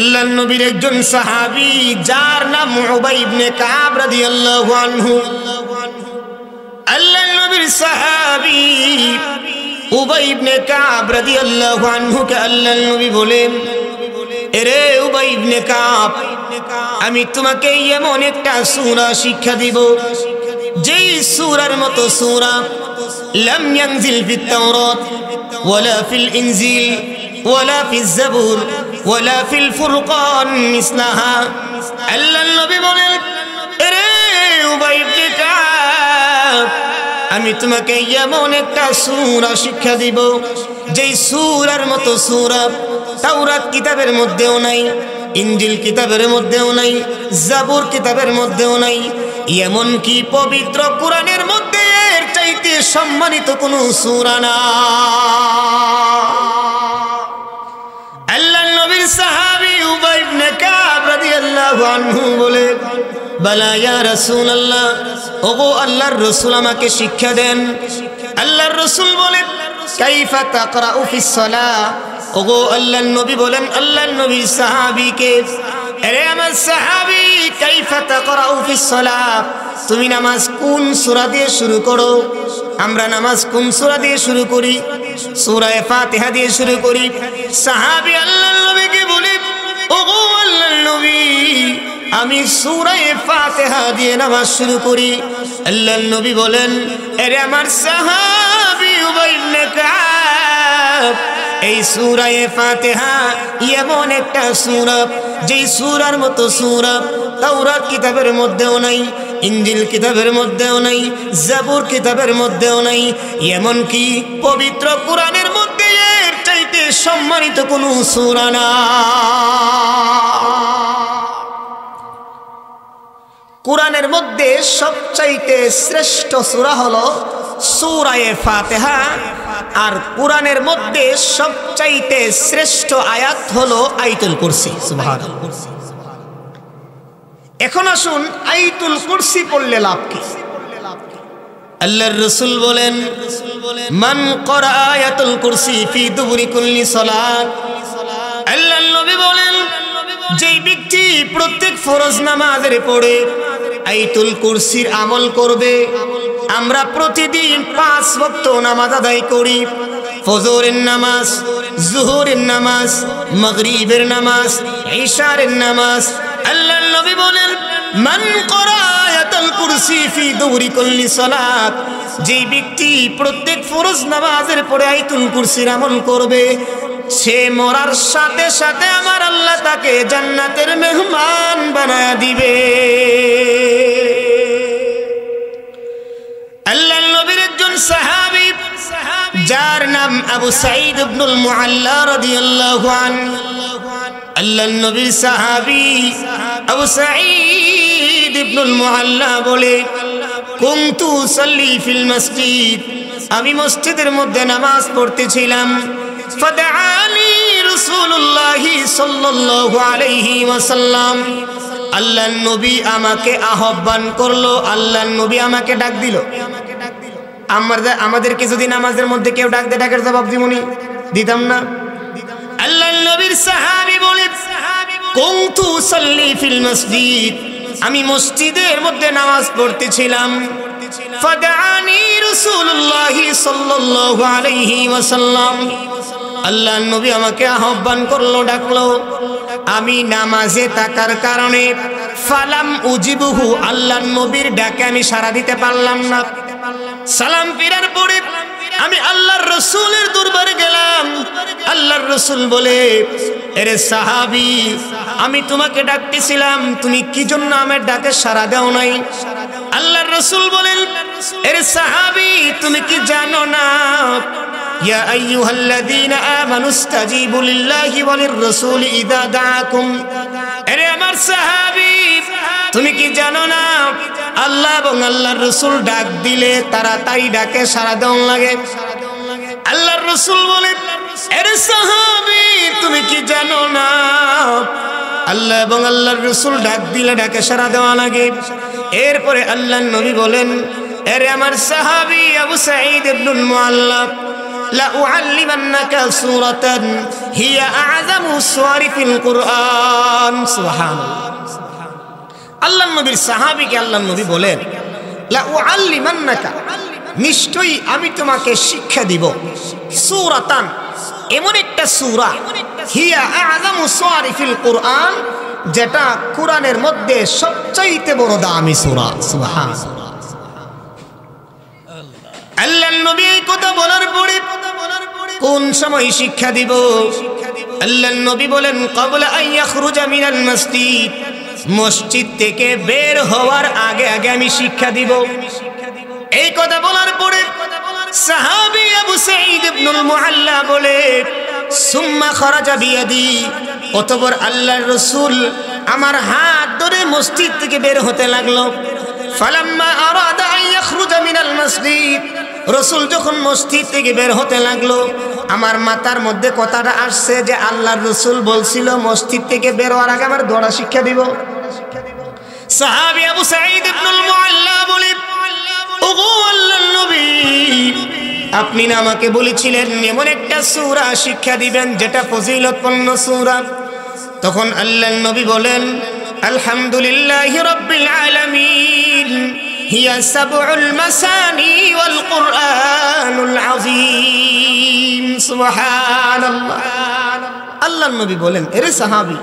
আল্লাহর নবীর একজন সাহাবী যার নাম উবাই ইবনে কাব রাদিয়াল্লাহু আনহু। আল্লাহর নবীর সাহাবী উবাই ইবনে কাব রাদিয়াল্লাহু আনহুকে আল্লাহর নবী বলেন, এরে উবাই ইবনে কাব, আমি তোমাকে এমন একটা সূরা শিক্ষা দিব যেই সূরার মতো সূরা লাম ইয়ানজিল ফিত তাওরাত ওয়ালা ফিল ইনজিল ওয়ালা ফিজ জাবুর ওয়ালা ফিল ফুরকান মিসলাহা। আল্লাহর নবী বলেন, এরে উবাই ইবনে কাব, আমি তোমাকে এমন একটা সূরা শিক্ষা দিব যেই সূরার মতো সূরা তাওরাত কিতাবের মধ্যেও নাই, ইনজিল কিতাবের মধ্যেও নাই, জাবুর কিতাবের মধ্যেও নাই, এমন কি পবিত্র কোরআনের মধ্যে এর চাইতে সম্মানিত কোনো সূরা না। আল্লাহর নবীর সাহাবী উবাই ইবনে কাব রাদিয়াল্লাহু আনহু বলে, বালা ইয়া রাসূলুল্লাহ, ওগো আল্লাহর রাসূল আমাকে শিক্ষা দেন। আল্লাহর রাসূল বলেন, কাইফা তাকরাউ ফিস সালাহ। ওগো আল্লাহর নবী বলেন আল্লাহর নবীর সাহাবীকে, আরে আমার সাহাবী, কাইফা তাকরাউ ফিস সালাহ, তুমি নামাজ কোন সূরা দিয়ে শুরু করো? আমরা নামাজ কোন সূরা দিয়ে শুরু করি? সূরা ফাতিহা দিয়ে শুরু করি। সাহাবী আল্লাহর নবীকে বলে, ওগো আল্লাহর নবী, আমি সূরা ফাতিহা দিয়ে নামাজ শুরু করি। আল্লাহর নবী বলেন, আরে আমার সাহাবী উবাই ইবনে কাব, এই সূরা ফাতিহা এমন একটা সূরা যেই সূরার মতো সূরা তাওরাত কিতাবের মধ্যেও নাই, ইনজিল কিতাবের মধ্যেও নাই, জাবুর কিতাবের মধ্যেও নাই, এমন কি পবিত্র কোরআনের মধ্যে এর চাইতে সম্মানিত কোনো সূরা না। কোরআনের মধ্যে সবচাইতে শ্রেষ্ঠ সূরা হলো সূরা ফাতিহা, আর কোরআনের মধ্যে সবচাইতে শ্রেষ্ঠ আয়াত হলো আয়াতুল কুরসি। সুবহানাল্লাহ। এখন আসুন, আয়াতুল কুরসি পড়লে লাভ কি? আল্লাহর রাসূল বলেন, মান ক্বারা আয়াতুল কুরসি ফি দুবুরি কুল্লি সালাত। আল্লাহর নবী বলেন, যেই ব্যক্তি প্রত্যেক ফরজ নামাজের পড়ে আয়াতুল কুরসির আমল করবে। আমরা প্রতিদিন 5 ওয়াক্ত নামাজ আদায় করি, ফজরের নামাজ, জোহরের নামাজ, মাগরিবের নামাজ, ইশারের নামাজ। আল্লাহর নবী বলেন, মান ক্বারা আয়াতুল কুরসি ফি দুবুরি কুল্লি সালাত, যেই ব্যক্তি প্রত্যেক ফরজ নামাজের পরে আয়াতুল কুরসির আমল করবে, সে মরার সাথে সাথে আমার আল্লাহ তাকে জান্নাতের মেহমান বানায়া দিবে। আল্লাহর নবীর একজন সাহাবী যার নাম আবু সাঈদ ইবনুল মুআল্লা রাদিয়াল্লাহু আনহু, আল্লাহর নবীর সাহাবী আবু সাঈদ ইবনুল মুআল্লা বলে, কুনতু সাল্লি ফিল মসজিদ, আমি মসজিদের মধ্যে নামাজ পড়তেছিলাম। ফাদআনি রাসূলুল্লাহ সাল্লাল্লাহু আলাইহি ওয়াসাল্লাম, আল্লাহর নবী আমাকে আহ্বান করলো, আল্লাহর নবী আমাকে ডাক দিল। আমাদেরকে যদি নামাজের মধ্যে কেউ ডাক দেয়, ডাকের জবাব দিমুনি? দিতাম না। আল্লাহর নবীর সাহাবী বলে, কুনতু সাল্লি ফিল মসজিদ, আমি মসজিদের মধ্যে নামাজ পড়তেছিলাম। ফাদআনি রাসূলুল্লাহ সাল্লাল্লাহু আলাইহি ওয়াসাল্লাম, আল্লাহর নবী আমাকে আহ্বান করলো, ডাকলো। আমি নামাজে থাকার কারণে ফালাম উজিবুহু, আল্লাহর নবীর ডাকে আমি সাড়া দিতে পারলাম না। সালাম ফিরার পরে আমি আল্লাহর রাসূলের দরবারে গেলাম। আল্লাহর রাসূল বলে, এরে সাহাবী, আমি তোমাকে ডাকতেছিলাম, তুমি কি জন্য আমার ডাকে সাড়া দাও নাই? আল্লাহর রাসূল বলেন, এরে সাহাবী, তুমি কি জানো না, ইয়া আইয়ুহাল্লাযীনা আমানুস্তাজীবু লিল্লাহি ওয়া লির-রাসূলি ইযা দাআকুম। আরে আমার সাহাবী, তুমি কি জানো না, আল্লাহ এবং আল্লাহর রাসূল ডাক দিলে তাড়াতাড়ি ডাকে সাড়া দেওয়া লাগে। আল্লাহর রাসূল বলেন, আরে সাহাবী, তুমি কি জানো না, আল্লাহ এবং আল্লাহর রাসূল ডাক দিলে ডাকে সাড়া দেওয়া লাগে। এরপরে আল্লাহর নবী বলেন, আরে আমার সাহাবী আবু সাঈদ ইবনুল মুআল্লা, লা উআল্লিমান্নাকা সূরাতান হিয়া আ'যামু সুওয়ারি ফিল কুরআন। সুবহানাল্লাহ। আল্লাহর নবীর সাহাবীকে আল্লাহর নবী বলেন, লা উআল্লিমান্নাকা, নিশ্চয়ই আমি তোমাকে শিক্ষা দিব, সূরাতান, এমন একটা সূরা, হিয়া আ'যামু সুওয়ারি ফিল কুরআন, যেটা কোরআনের মধ্যে সবচাইতে বড় দামি সূরা। সুবহানাল্লাহ। আল্লাহর নবী এই কথা বলার পরে কোন সময় শিক্ষা দিব? আল্লাহর নবী বলেন, ক্বাবলা আন ইয়াখরুজা মিনাল মসজিদ, মসজিদ থেকে বের হওয়ার আগে আগে আমি শিক্ষা দিব। এই কথা বলার পরে সাহাবী আবু সাঈদ ইবনুল মুআল্লা বলে, সুম্মা খারাজা বিয়াদি, অতঃপর আল্লাহর রাসূল আমার হাত ধরে মসজিদ থেকে বের হতে লাগলো। ফালাম্মা আরাদা আন ইয়াখরুজা মিনাল মসজিদ, রাসূল যখন মসজিদ থেকে বের হতে লাগলো, আমার মাথার মধ্যে কথাটা আসছে যে আল্লাহর রাসূল বলছিল মসজিদ থেকে বের হওয়ার আগে আমার দোয়া শিক্ষা দিব। সাহাবী আবু সাঈদ ইবনুল মুআল্লা বলে, ওগো আল্লাহর নবী, আপনি না আমাকে বলেছিলেন এমন একটা সূরা শিক্ষা দিবেন যেটা ফজিলতপূর্ণ সূরা। তখন আল্লাহর নবী বলেন, আলহামদুলিল্লাহি রাব্বিল আলামিন, হিয়া সাবউল মাসানি ওয়াল কুরআনুল আযীম। সুবহানাল্লাহ। আল্লাহর নবী বলেন, এরে সাহাবী,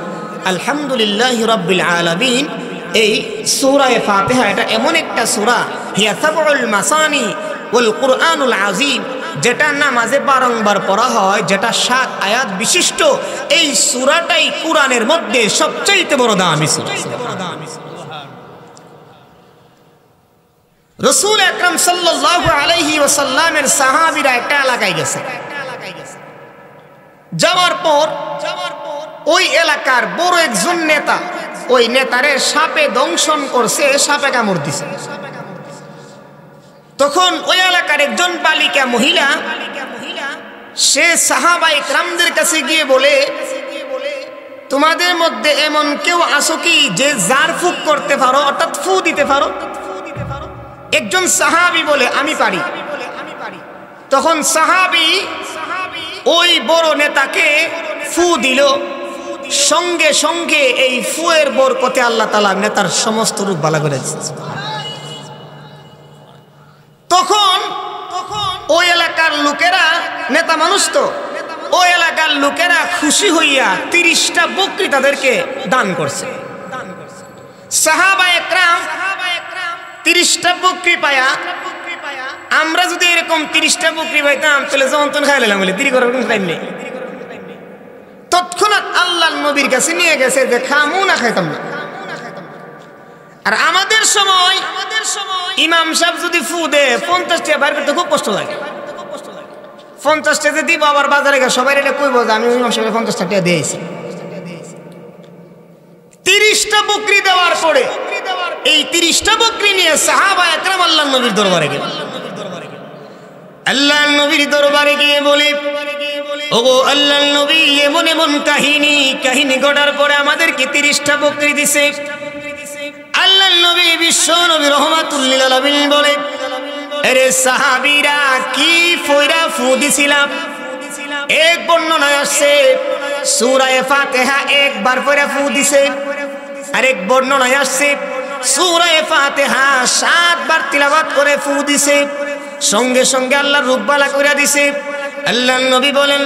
আলহামদুলিল্লাহি রাব্বিল আলামিন, এই সূরা ফাতিহা এটা এমন একটা সূরা, হিয়া সাবউল মাসানি ওয়াল কুরআনুল আযীম, যেটা নামাজে বারংবার পড়া হয়, যেটা 7 আয়াত বিশিষ্ট, এই সূরাটাই কোরআনের মধ্যে সবচেয়ে বড় দামি সূরা। রাসূল আকরাম সাল্লাল্লাহু আলাইহি ওয়াসাল্লামের সাহাবীরা একটা এলাকায় গেছে। যাওয়ার পর ওই এলাকার বড় একজন নেতা, ওই নেতারে সাপে দংশন করছে, সাপে কামড় দিছে। তখন ওই এলাকার একজন বালিকা মহিলা, সে সাহাবায়ে কেরামদের কাছে গিয়ে বলে, তোমাদের মধ্যে এমন কেউ আছো কি যে জার ফুক করতে পারো, অর্থাৎ ফু দিতে পারো? একজন সাহাবী বলে, আমি পারি। তখন সাহাবী ওই বড় নেতাকে ফু দিল। সঙ্গে সঙ্গে এই ফুয়ের বরকতে আল্লাহ তাআলা নেতার সমস্ত রোগ ভালো করে দিয়েছে। তখন ওই এলাকার লোকেরা, নেতা মানুষ তো, ওই এলাকার লোকেরা খুশি হইয়া 30টা বকরি তাদেরকে দান করছে। সাহাবায়ে কেরাম 30টা বকরি পায়া, আমরা যদি এরকম 30টা বকরি পাইতাম তাহলে যন্তন খাই লাইলাম, বলে দেরি করার কোনো টাইম নেই। তৎক্ষণাৎ আল্লাহর নবীর কাছে নিয়ে গেছে যে খামু না খাইতাম না। আর আমাদের সময় ইমাম সাহেব যদি ফু দে 50 টাকা বাইর করতে খুব কষ্ট লাগে। 50 টাকা দিব, আবার বাজারে গিয়ে সবাই এটা কইব যে আমি ইমাম সাহেবের 50 টাকা দিয়েছি। 30টা বকরি দেওয়ার পরে এই 30টা বকরি নিয়ে সাহাবায়ে কেরাম আল্লাহর নবীর দরবারে গেলেন। আল্লাহর নবীর দরবারে গিয়ে বলে, ওগো আল্লাহর নবী, এমন এমন কাহিনী ঘটার পরে আমাদেরকে 30টা বকরি দিছে। আল্লাহর নবী বিশ্ব নবী রাহমাতুল লিল আলামিন বলে, আরে সাহাবীরা কি ফয়রা ফু দিছিলাম? এক বর্ণনায় আসছে সূরা ফাতিহা একবার পড়ে ফু দিছে, আরেক বর্ণনায় আসছে সূরা ফাতিহা 7 বার তিলাওয়াত করে ফু দিছে, সঙ্গে সঙ্গে আল্লাহ রূপ বালা করে দিছে। আল্লাহর নবী বলেন,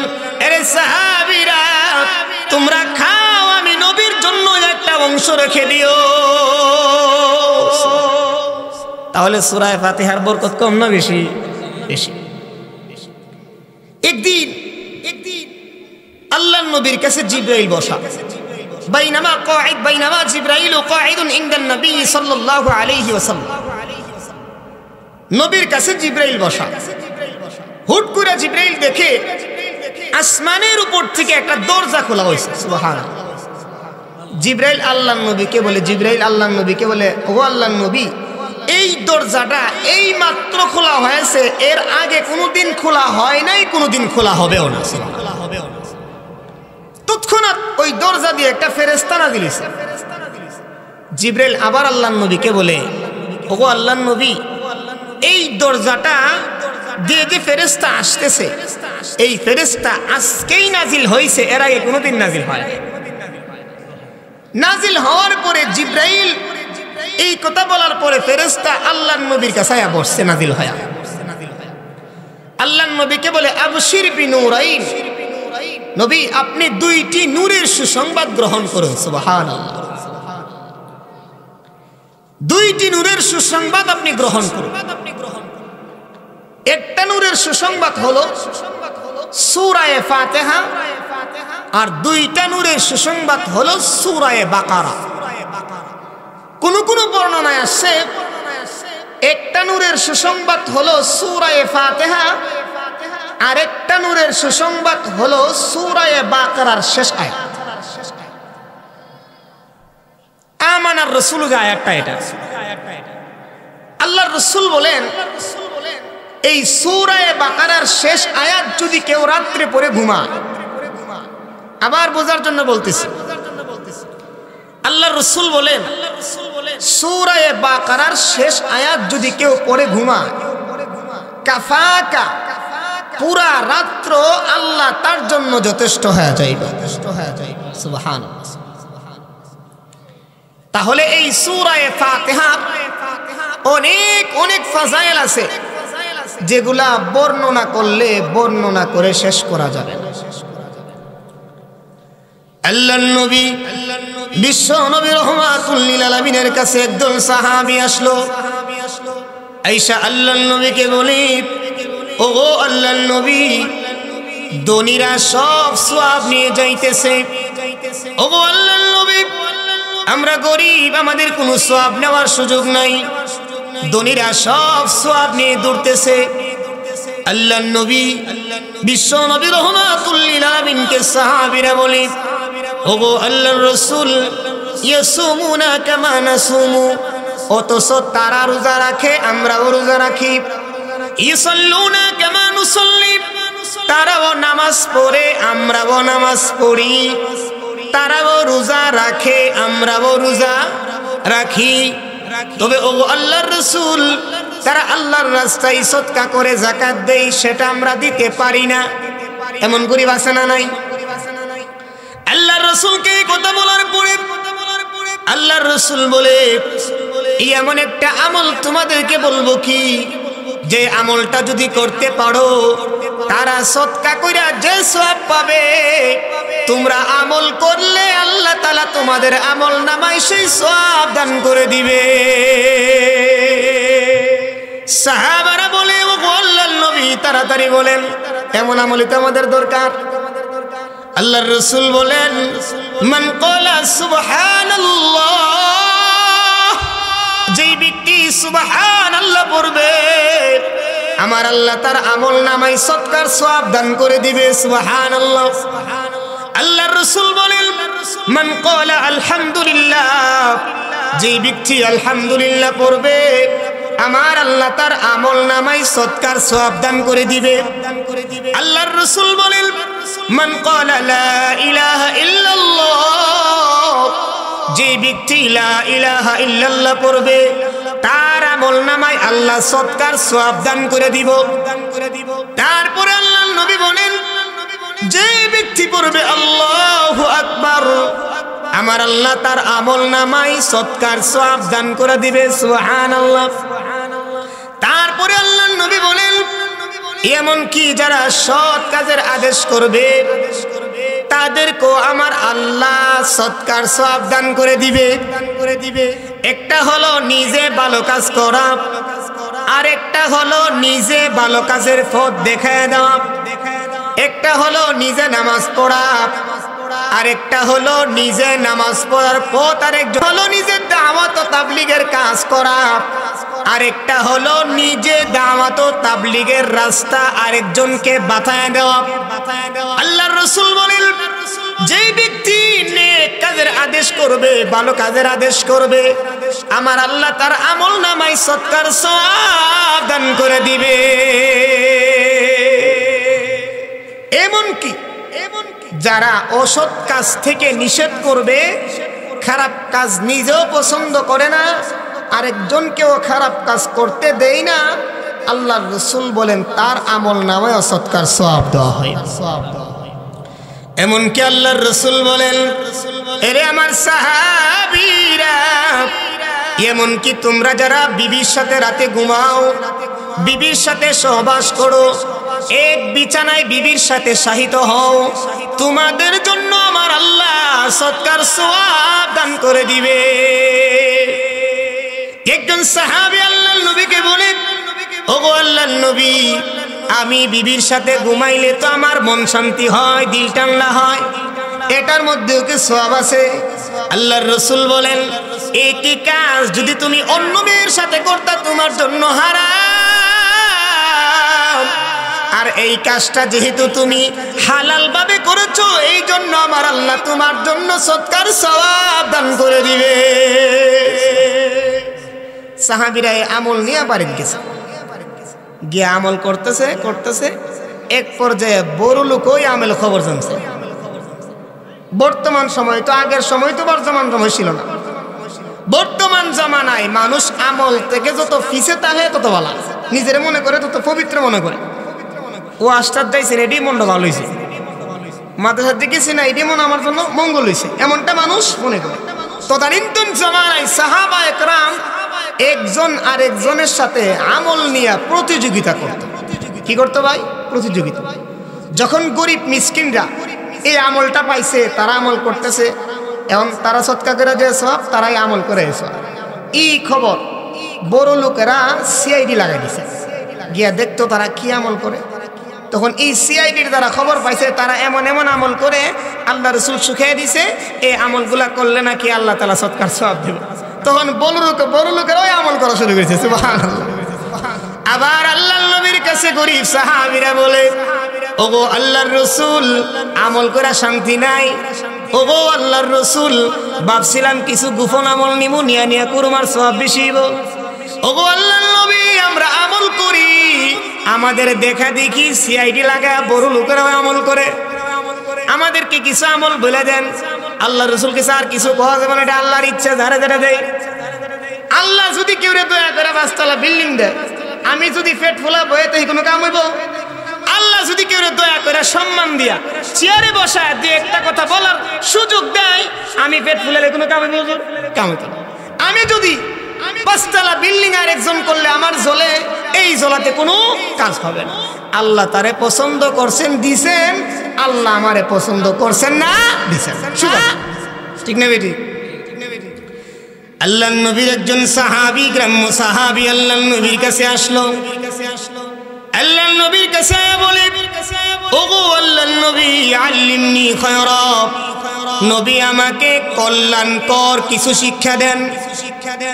আরে সাহাবীরা তোমরা খাও, আমি নবীর জন্য একটা অংশ রেখে দিও। তাহলে সূরা ফাতিহার বরকত কম না বেশি? বেশি। একদিন আল্লাহর নবীর কাছে জিবরাইল বসা। বাইনামা জিবরাইল কাঈদুন ইনদান নবী সাল্লাল্লাহু আলাইহি ওয়াসাল্লাম। নবীর কাছে জিবরাইল বসা। হুট করে জিবরাইল দেখে আসমানের উপর থেকে একটা দরজা খোলা হয়েছে। সুবহানাল্লাহ। জিবরাইল আল্লাহর নবীকে বলে, ও আল্লাহর নবী, এই দরজাটা এই মাত্র খোলা হয়েছে, এর আগে কোনোদিন খোলা হয় নাই, কোনোদিন খোলা হবেও না। তৎক্ষণাৎ ওই দরজা দিয়ে একটা ফেরেশতা নাযিল হইছে। জিবরাইল আবার আল্লাহর নবীকে বলে, ও আল্লাহর নবী, এই দরজাটা দিয়ে যে ফেরেশতা আসতেছে, এই ফেরেশতা আজকেই নাজিল হয়েছে, এর আগে কোনোদিন নাজিল হয় না। নাজিল হওয়ার পরে জিব্রাইল এই কথা বলার পরে ফেরেশতা আল্লাহর নবীর কাছে আয়া বসছে নাজিল হয়। আল্লাহর নবীকে বলে আবশির বিনূরাইন, নবী আপনি দুইটি নূরের সুসংবাদ গ্রহণ করুন। সুবহানাল্লাহ, দুইটি নূরের সুসংবাদ আপনি গ্রহণ করুন। একটা নূরের সুসংবাদ হলো সূরা ফাতিহা, আর দুইটা নূরের সুসংবাদ হলো সূরা বাকারা। কোন কোন বর্ণনায় আসছে একটা নূরের সুসংবাদ হলো সূরা ফাতিহা, আর একটা নূরের সুসংবাদ হলো সূরা বাকারার শেষ আয়াত। আমানার রাসূল আয়াতটা এটা। আল্লাহর রাসূল বলেন এই সূরা বাকারার শেষ আয়াত যদি কেউ রাত্রে পড়ে ঘুমায়, আবার বোঝার জন্য বলতেছি, আল্লাহর রাসূল বলেন সূরা বাকারার শেষ আয়াত যদি কেউ পড়ে ঘুমায়, কাফাকা, পুরা রাত্র আল্লাহ তার জন্য যথেষ্ট হয়ে যাইবে। সুবহানাল্লাহ। তাহলে এই সূরা ফাতিহা অনেক অনেক ফাজাইল আছে, যেগুলা বর্ণনা করলে বর্ণনা করে শেষ করা যাবে না। আল্লাহর নবী বিশ্ব নবী রাহমাতুল লিল আলামিনের কাছে একদল সাহাবী আসলো। আয়েশা আল্লাহর নবীকে বলি, ওগো আল্লাহর নবী, ধনীরা সব সওয়াব নিয়ে যাইতেছে, ওগো আল্লাহর নবী আমরা গরিব, আমাদের কোনো সওয়াব নেওয়ার সুযোগ নাই, ধনীরা সব সওয়াব নিয়ে দৌড়তেছে। আল্লাহর নবী বিশ্ব নবী রাহমাতুল লিল আলামিনকে সাহাবীরা বলে, ওগো আল্লাহর রাসূল, ইয়াসুমুনা কামা নাসুমু, অথচ তারা রোজা রাখে আমরাও রোজা রাখি, ইসাল্লুনা কামা নুসাল্লি, তারাও নামাজ পড়ে আমরাও নামাজ পড়ি, তারাও রোজা রাখে আমরাও রোজা রাখি, তবে ওগো আল্লাহর রাসূল তারা আল্লাহর রাস্তায় সদকা করে যাকাত দেয়, সেটা আমরা দিতে পারি না। এমন গরিব আছে না নাই? আল্লাহর রাসূলকে কথা বলার পরে আল্লাহর রাসূল বলে, এমন একটা আমল তোমাদেরকে বলবো কি, যে আমলটা যদি করতে পারো তারা সদকা কইরা যে সওয়াব পাবে, তোমরা আমল করলে আল্লাহ তাআলা তোমাদের আমল নামায় সেই সওয়াব দান করে দিবে। সাহাবারা বলে, ও আল্লাহর নবী তাড়াতাড়ি বলেন, এমন আমলই তো আমাদের দরকার। আল্লাহর রাসূল বলেন, মান ক্বালা সুবহানাল্লাহ, যেই ব্যক্তি সুবহানাল্লাহ পড়বে আমার আল্লাহ তার আমল নামায় সদকার সওয়াব দান করে দিবে। সুবহানাল্লাহ। আল্লাহর রাসূল বলেন, মান ক্বালা আলহামদুলিল্লাহ, যেই ব্যক্তি আলহামদুলিল্লাহ পড়বে আমার আল্লাহ তার আমল নামায় সদকার সওয়াব দান করে দিবে। আল্লাহর রাসূল বলেন, মান ক্বালা লা ইলাহা ইল্লাল্লাহ, যে ব্যক্তি লা ইলাহা ইল্লাল্লাহ পড়বে তার আমল নামায় আল্লাহ সদকার সওয়াব দান করে দিব। তারপরে আল্লাহর নবী বলেন, যে ব্যক্তি পড়বে আল্লাহু আকবার, আমার আল্লাহ তার আমল নামায় সদকার সওয়াব দান করে দিবে। সুবহানাল্লাহ। তারপরে আল্লাহর নবী বলেন, এমন কি যারা সৎ কাজের আদেশ করবে তাদেরকেও আমার আল্লাহ সৎকার সওয়াব দান করে দিবে। একটা হলো নিজে ভালো কাজ করা, আর একটা হলো নিজে ভালো কাজের পথ দেখায় দেওয়া। একটা হলো নিজে নামাজ পড়া, আর একটা হলো নিজে নামাজ পড়ার পথ, আর একটা হলো নিজে দাওয়াত ও তাবলীগের কাজ করা, আরেকটা হলো নিজে দাওয়াত ও তাবলীগের রাস্তা আরেকজনকে বাতায় দেওয়া। আল্লাহর রাসূল বলেন, যে ব্যক্তি নেক কাজের আদেশ করবে, ভালো কাজের আদেশ করবে, আমার আল্লাহ তার আমল নামায় সদকার সওয়াব দান করে দিবে। এমনকি যারা অসৎ কাজ থেকে নিষেধ করবে, খারাপ কাজ নিজেও পছন্দ করে না, আরেকজনকেও খারাপ কাজ করতে দেয় না, আল্লাহর রাসূল বলেন তার আমল নামায় সৎকার সওয়াব দেওয়া হয়। এমনকি আল্লাহর রাসূল বলেন, এরে আমার সাহাবীরা, এমনকি তোমরা যারা বিবির সাথে রাতে ঘুমাও, বিবির সাথে সহবাস করো, এক বিছানায় বিবির সাথে শায়িত হও, তোমাদের জন্য আমার আল্লাহ সৎকার সওয়াব দান করে দিবে। একজন সাহাবী আল্লাহর নবীকে বলে, ওগো আল্লাহর নবী, আমি বিবির সাথে ঘুমাইলে তো আমার মন শান্তি হয়, দিল ঠান্ডা হয়, এটার মধ্যেও কি সওয়াব আছে? আল্লাহর রাসূল বলেন, একই কাজ যদি তুমি অন্য মেয়ের সাথে করতা তোমার জন্য হারাম, আর এই কাজটা যেহেতু তুমি হালাল ভাবে করেছো, এই জন্য আমার আল্লাহ তোমার জন্য সৎকার সওয়াব দান করে দিবে। সাহাবীরা এই আমল নিয়ে বাড়িতে গেছে, গিয়ে আমল করতেছে করতেছে, এক পর্যায়ে বড় লোক ওই আমল খবর জানছে। বর্তমান সময় তো, আগের সময় তো বর্তমান সময় ছিল না। বর্তমান জামানায় মানুষ আমল থেকে যত ফিসে তাহে তত ভালো, নিজের মনে করে তত পবিত্র মনে করে। ও আস্তার যাইছে এডি মনটা ভালো হয়েছে, মাদ্রাসার দিকে না এডি মন আমার জন্য মঙ্গল হয়েছে, এমনটা মানুষ মনে করে। তদানীন্তন জামানায় সাহাবা একরাম একজন আরেকজনের সাথে আমল নিয়ে প্রতিযোগিতা করত। কি করতো ভাই? প্রতিযোগিতা। যখন গরিব মিসকিনরা এই আমলটা পাইছে, তারা আমল করতেছে, এখন তারা সৎকার করে যে সব তারাই আমল করে সব, এই খবর বড় লোকেরা সিআইডি লাগাই দিছে, গিয়া দেখতো তারা কি আমল করে। তখন এই সিআইডির দ্বারা খবর পাইছে তারা এমন এমন আমল করে আল্লাহ রাসূল শুকিয়ে দিছে, এই আমলগুলা করলে নাকি আল্লাহ তাআলা সৎকার সওয়াব দেবে। তখন বড় লোকেরাও আমল করা শুরু করেছে। সুবহানাল্লাহ। আবার আল্লাহর নবীর কাছে গরিব সাহাবীরা বলে, ওগো আল্লাহর রাসূল, আমল করা শান্তি নাই। ওগো আল্লাহর রাসূল, ভাবছিলাম কিছু গোপন আমল নিমু, নিয়া নিয়া কুরমার সওয়াব বেশি হইব। ওগো আল্লাহর নবী, আমরা আমল করি, আমাদের দেখা দেখি সিআইডি লাগা বড় লোকেরাও আমল করে, আমাদেরকে কিছু আমল বলে দেন। আল্লাহ রাসূলকে আর কিছু কওয়া যাবে না, এটা আল্লাহর ইচ্ছা, যারা যারা দেয়। আল্লাহ যদি কেউ দয়া করে 5 তলা বিল্ডিং দেয়, আমি যদি পেট ফোলা বয়ে তো কোনো কাম হইব? আল্লাহ যদি কেউ দয়া করে সম্মান দিয়া চেয়ারে বসায় দিয়ে একটা কথা বলার সুযোগ দেয়, আমি পেট ফুলালে কোনো কাম হইব? কাম হইতো না। আমি যদি 5 তলা বিল্ডিং আর একজন করলে আমার জ্বলে, এই জ্বলাতে কোনো কাজ হবে না। আল্লাহ তারে পছন্দ করছেন, দিছেন, আল্লাহ আমারে পছন্দ করছেন না, দিছেন। ঠিক না বেটি? আল্লাহর নবীর একজন সাহাবী, গ্রাম্য সাহাবী আল্লাহর নবীর কাছে আসলো। আল্লাহর নবীর কাছে বলে, ওগো আল্লাহর নবী, আল্লিমনি খায়রা, নবী আমাকে কল্যাণকর কিছু শিক্ষা দেন।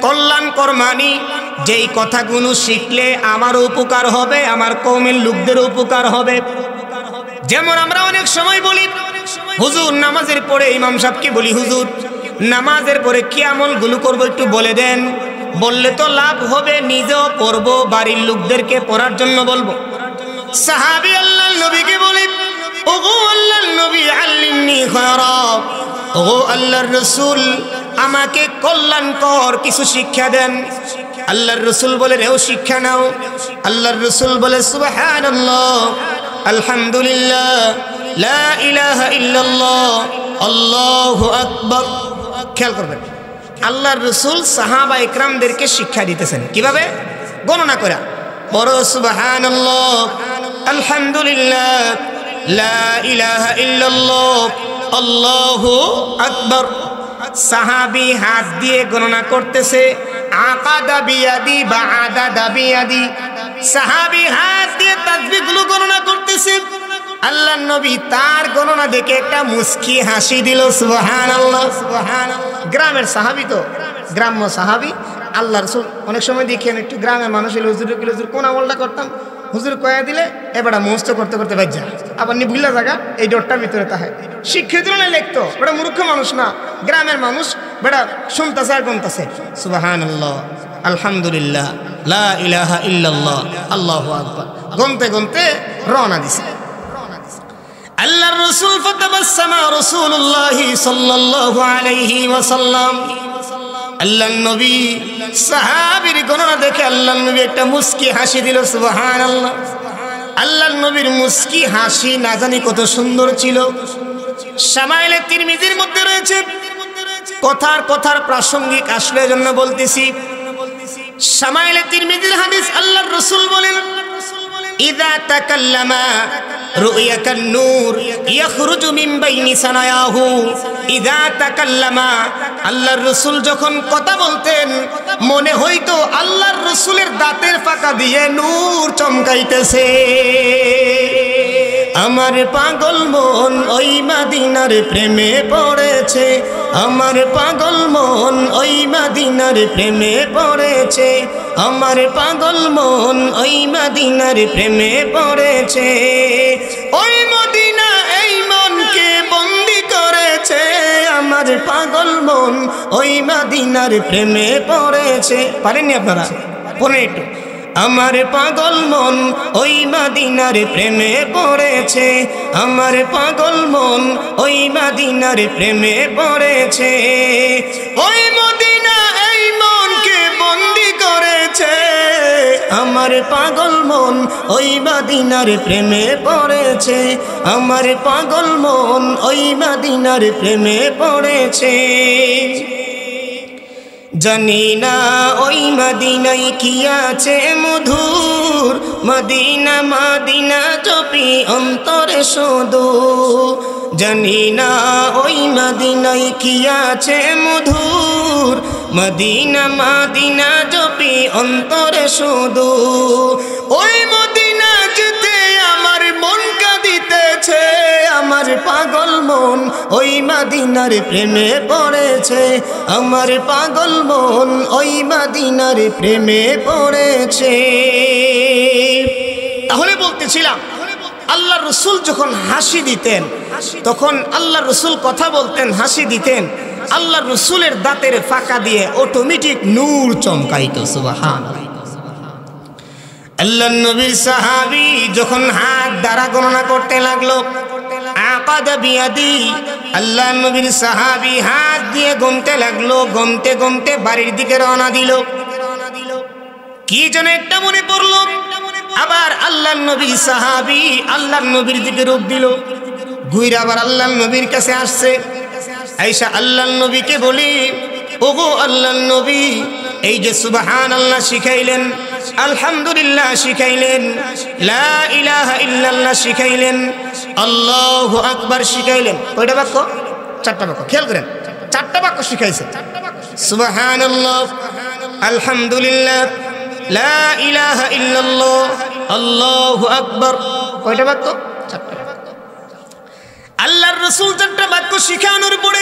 কল্যাণকর মানে যেই কথাগুলো শিখলে আমার উপকার হবে, আমার কওমের লোকদের উপকার হবে। যেমন আমরা অনেক সময় বলি, হুজুর নামাজের পরে ইমাম সাহেবকে বলি, হুজুর নামাজের পরে কি আমলগুলো করবো একটু বলে দেন। বললে তো লাভ হবে, নিজেও পড়বো, বাড়ির লোকদেরকে পড়ার জন্য বলবো। সাহাবী আল্লাহর নবীকে বলি, ওগো আল্লাহর নবী, আল্লিমনি খায়রা, ওগো আল্লাহর রাসূল, আমাকে কল্যাণকর কিছু শিক্ষা দেন। আল্লাহর রাসূল বলে, রেও শিক্ষা নাও। আল্লাহর রাসূল বলে, সুবহানাল্লাহ, আলহামদুলিল্লাহ, লা ইলাহা ইল্লাল্লাহ, আল্লাহু আকবার। খেয়াল করবেন, আল্লাহর রাসূল সাহাবা ইকরামদেরকে শিক্ষা দিতেছেন কিভাবে? গণনা করে বড়, সুবহানাল্লাহ, আলহামদুলিল্লাহ, লা ইলাহা ইল্লাল্লাহ, আল্লাহু আকবার। সাহাবী হাত দিয়ে গণনা করতেছে, আকাদা বিয়াদি বা আদাদা বিয়াদি। সাহাবী হাত দিয়ে তাসবিহগুলো গণনা করতেছে। আল্লাহর নবী তার গণনা দেখে একটা মুস্কি হাসি দিল। সুবহানাল্লাহ, সুবহানাল্লাহ। গ্রামের সাহাবী তো, গ্রাম্য সাহাবী। আল্লাহ রাসূল অনেক সময় দেখেন একটু গ্রামের মানুষ হলে, হুজুর কোন আমলটা করতাম, হুজুর কয়া দিলে এবারে মুখস্থ করতে করতে বাজ্যা, আবার নি ভুলা জায়গা এই ডটটার ভিতরে তাহে শিক্ষিত না লিখতো, বেটা মূর্খ মানুষ না, গ্রামের মানুষ, বেটা শুনতেছে আর গুনতেছে, সুবহানাল্লাহ, আলহামদুলিল্লাহ, লা ইলাহা ইল্লাল্লাহ, আল্লাহু আকবার, গুনতে গুনতে রওনা দিছে। আল্লাহর রাসূল ফাতাবাসসামা রাসূলুল্লাহ সাল্লাল্লাহু আলাইহি ওয়াসাল্লাম, আল্লাহর নবী সাহাবীর গণনা দেখে আল্লাহর নবী একটা মুস্কি হাসি দিল, সুবহানাল্লাহ। আল্লাহর নবীর মুস্কি হাসি না জানি কত সুন্দর ছিল। শামাইলে তিরমিজির মধ্যে রয়েছে, কথার প্রাসঙ্গিক আসলে জন্য বলতেছি। শামাইলে তিরমিজির হাদিস, আল্লাহর রাসূল বলেন, ইযা তাকাল্লামা রুইয়া কান-নূর ইয়াখরুজু মিন বাইনি সানায়াহু। ইযা তাকাল্লামা, আল্লাহর রাসূল যখন কথা বলতেন মনে হইতো আল্লাহর রাসূলের দাঁতের ফাঁকা দিয়ে নূর চমকাইতেছে। আমার পাগল মন ওই মদিনার প্রেমে পড়েছে, আমার পাগল মন ওই মদিনার প্রেমে পড়েছে, আমার পাগল মন ওই মদিনার প্রেমে পড়েছে। ওই মদিনা এই মনকে বন্দি করেছে, আমার পাগল মন ওই মদিনার প্রেমে পড়েছে। পারেননি আপনারা? পড়েন একটু। আমার পাগল মন ওই মদিনার প্রেমে পড়েছে, আমার পাগল মন ওই মদিনার প্রেমে পড়েছে। ওই মদিনা এই মনকে বন্দি করেছে, আমার পাগল মন ওই মদিনার প্রেমে পড়েছে, আমার পাগল মন ওই মদিনার প্রেমে পড়েছে। জানি না ওই মদিনায় কি আছে মধুর, মদিনা মদিনা জপি অন্তরে শুধু। জানি না ওই মদিনায় কি আছে মধুর, মদিনা মদিনা জপি অন্তরে শুধু। ওই মদিনা যেতে আমার মন কাঁদিতেছে, আমার পাগল মন ওই মদিনার প্রেমে পড়েছে, আমার পাগল মন ওই মদিনার প্রেমে পড়েছে। তাহলে বলতেছিলাম, আল্লাহর রাসূল যখন হাসি দিতেন তখন আল্লাহর রাসূল কথা বলতেন, হাসি দিতেন, আল্লাহর রাসূলের দাঁতের ফাঁকা দিয়ে অটোমেটিক নূর চমকাইতো। সুবহানাল্লাহ। আল্লাহর নবীর সাহাবী যখন হাত দ্বারা গণনা করতে লাগলো, আকাদা বিয়াদি, আল্লাহর নবীর সাহাবী হাত দিয়ে গুনতে লাগলো, গুনতে গুনতে বাড়ির দিকে রওনা দিল। কি যেন একটা মনে পড়লো, আবার আল্লাহর নবী সাহাবী আল্লাহর নবীর দিকে রূপ দিল, ঘুরে আবার আল্লাহর নবীর কাছে আসছে। আয়েশা আল্লাহর নবীকে বলি, ওগো আল্লাহর নবী, এই যে সুবহানাল্লাহ শিখাইলেন, আলহামদুলিল্লাহ শিখাইলেন, লা ইলাহা ইল্লাল্লাহ শিখাইলেন, আল্লাহু আকবার শিখাইলেন, কয়টা বাক্য? চারটা বাক্য। খেয়াল করেন, চারটা বাক্য শিখাইছে। সুবহানাল্লাহ, আলহামদুলিল্লাহ, লা ইলাহা ইল্লাল্লাহ, আল্লাহু আকবার। কয়টা বাক্য? চারটা বাক্য। আল্লাহর রাসূল চারটা বাক্য শিখানোর পরে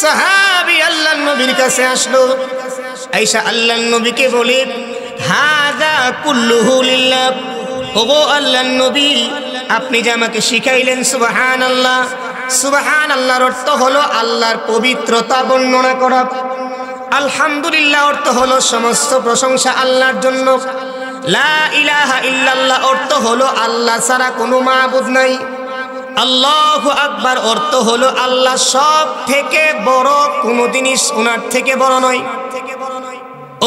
সাহাবী আল্লাহর নবীর কাছে আসলো। আয়েশা আল্লাহর নবীকে বলে, হাযা কুল্লুহু লিল্লাহ। ওগো আল্লাহর নবী, আপনি যে আমাকে শিখাইলেন সুবহানাল্লাহ, সুবহানাল্লাহর অর্থ হলো আল্লাহর পবিত্রতা বর্ণনা করা, আলহামদুলিল্লাহ অর্থ হলো সমস্ত প্রশংসা আল্লাহর জন্য, লা ইলাহা ইল্লাল্লাহ অর্থ হলো আল্লাহ ছাড়া কোনো মাবুদ নাই, আল্লাহু আকবার অর্থ হলো আল্লাহ সব থেকে বড়, কোনো জিনিস ওনার থেকে বড় নয়।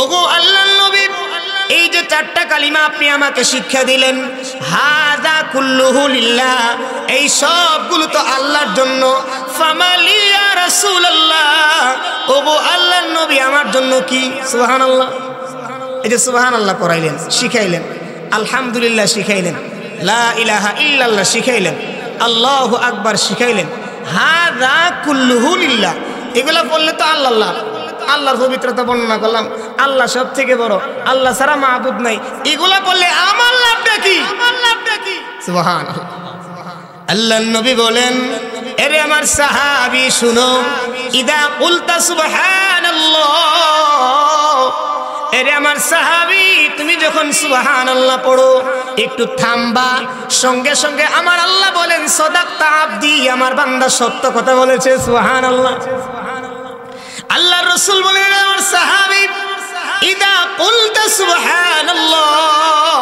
ওগো আল্লাহর নবী, এই যে চারটা কালিমা আপনি আমাকে শিক্ষা দিলেন, হাযা কুল্লুহু লিল্লাহ, এই সবগুলো তো আল্লাহর জন্য। ফামালি ইয়া রাসূলুল্লাহ, ওগো আল্লাহর নবী আমার জন্য কি? সুবহানাল্লাহ। এই যে সুবহানাল্লাহ পড়াইলেন, শিখাইলেন, আলহামদুলিল্লাহ শিখাইলেন, লা ইলাহা ইল্লাল্লাহ শিখাইলেন, আল্লাহু আকবার শিখাইলেন, হাযা কুল্লুহু লিল্লাহ। এগুলা বললে তো আল্লাহ, আল্লাহর পবিত্রতা বর্ণনা করলাম, আল্লাহ সব থেকে বড়, আল্লাহ ছাড়া মাবুদ নাই। এগুলা বললে আমার লাভটা কি? সুবহানাল্লাহ। আল্লাহর নবী বলেন, এরে আমার সাহাবী শুনো, ইদা কুলতা সুবহানাল্লাহ, এরে আমার সাহাবী তুমি যখন সুবহানাল্লাহ পড়ো একটু থামবা, সঙ্গে সঙ্গে আমার আল্লাহ বলেন, সাদাকতা আবদি, আমার বান্দা সত্য কথা বলেছে। সুবহানাল্লাহ। আল্লাহর রাসূল বলেন, আমার সাহাবী, ইদা কুলতা সুবহানাল্লাহ,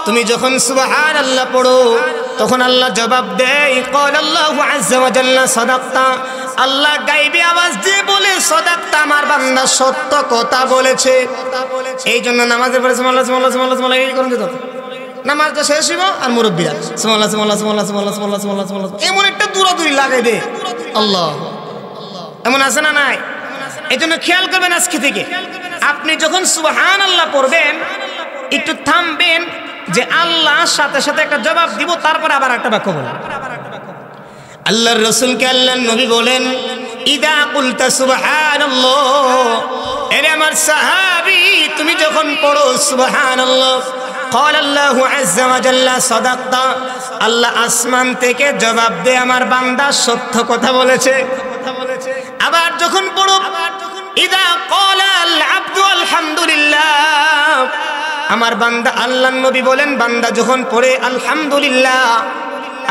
তুমি যখন সুবহানাল্লাহ পড়ো তখন আল্লাহ জবাব দেয়, ক্বালাল্লাহু আযজা ওয়া জাল্লা সাদাকতা, আল্লাহ গায়বী আওয়াজ দিয়ে বলে সাদাকতা, আমার বান্দা সত্য কথা বলেছে। এই জন্য নামাজের পরে সুবহানাল্লাহ সুবহানাল্লাহ সুবহানাল্লাহ সুবহানাল্লাহ এই করুন, যেত নামাজটা শেষ হইব আর মুরব্বীরা সুবহানাল্লাহ সুবহানাল্লাহ সুবহানাল্লাহ সুবহানাল্লাহ সুবহানাল্লাহ সুবহানাল্লাহ সুবহানাল্লাহ এমন একটা দূরাদূরি লাগাই দে। আল্লাহ এমন আছে না নাই? এই জন্য খেয়াল করবেন, আজকে থেকে আপনি যখন সুবহানাল্লাহ পড়বেন একটু থামবেন, যে আল্লাহর সাথে সাথে একটা জবাব দিব, তারপরে আবার একটা বাক্য বলবেন। আল্লাহর রাসূলকে আল্লাহর নবী বলেন, ইদা কুলতা সুবহানাল্লাহ, এরে আমার সাহাবী তুমি যখন পড়ো সুবহানাল্লাহ, قال الله عز وجل صدقت, আল্লাহ আসমান থেকে জবাব দেয় আমার বান্দা সত্য কথা বলেছে। আবার যখন পড়ো ইদা قال العبد الحمد لله, আমার বান্দা আল্লাহর নবী বলেন বান্দা যখন পড়ে আলহামদুলিল্লাহ,